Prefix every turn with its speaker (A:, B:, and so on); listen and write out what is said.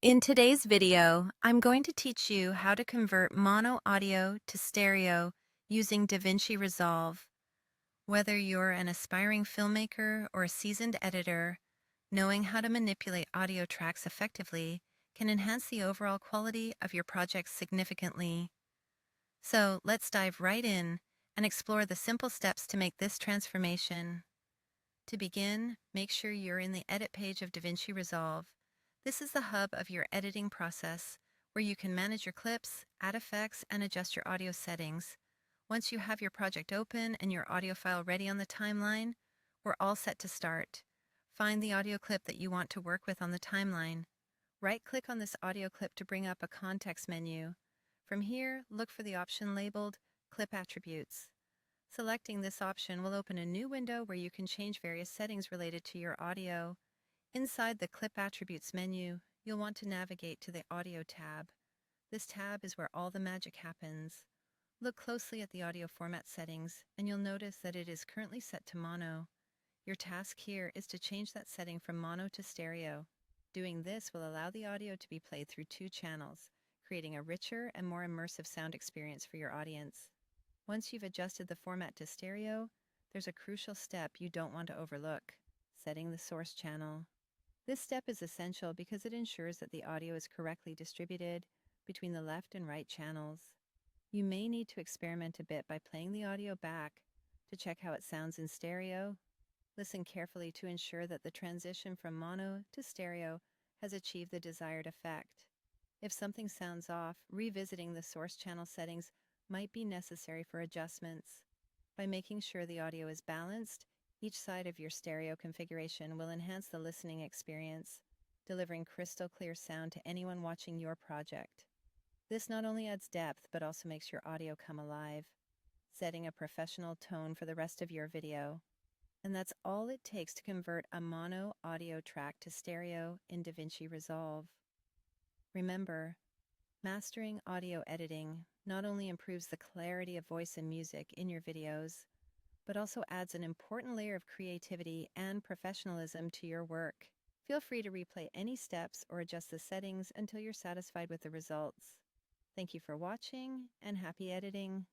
A: In today's video, I'm going to teach you how to convert mono audio to stereo using DaVinci Resolve. Whether you're an aspiring filmmaker or a seasoned editor, knowing how to manipulate audio tracks effectively can enhance the overall quality of your project significantly. So let's dive right in and explore the simple steps to make this transformation. To begin, make sure you're in the Edit page of DaVinci Resolve. This is the hub of your editing process, where you can manage your clips, add effects, and adjust your audio settings. Once you have your project open and your audio file ready on the timeline, we're all set to start. Find the audio clip that you want to work with on the timeline. Right-click on this audio clip to bring up a context menu. From here, look for the option labeled Clip Attributes. Selecting this option will open a new window where you can change various settings related to your audio. Inside the Clip Attributes menu, you'll want to navigate to the Audio tab. This tab is where all the magic happens. Look closely at the audio format settings, and you'll notice that it is currently set to mono. Your task here is to change that setting from mono to stereo. Doing this will allow the audio to be played through two channels, creating a richer and more immersive sound experience for your audience. Once you've adjusted the format to stereo, there's a crucial step you don't want to overlook: setting the source channel. This step is essential because it ensures that the audio is correctly distributed between the left and right channels. You may need to experiment a bit by playing the audio back to check how it sounds in stereo. Listen carefully to ensure that the transition from mono to stereo has achieved the desired effect. If something sounds off, revisiting the source channel settings might be necessary for adjustments. By making sure the audio is balanced, each side of your stereo configuration will enhance the listening experience, delivering crystal clear sound to anyone watching your project. This not only adds depth, but also makes your audio come alive, setting a professional tone for the rest of your video. And that's all it takes to convert a mono audio track to stereo in DaVinci Resolve. Remember, mastering audio editing not only improves the clarity of voice and music in your videos, but also adds an important layer of creativity and professionalism to your work. Feel free to replay any steps or adjust the settings until you're satisfied with the results. Thank you for watching, and happy editing!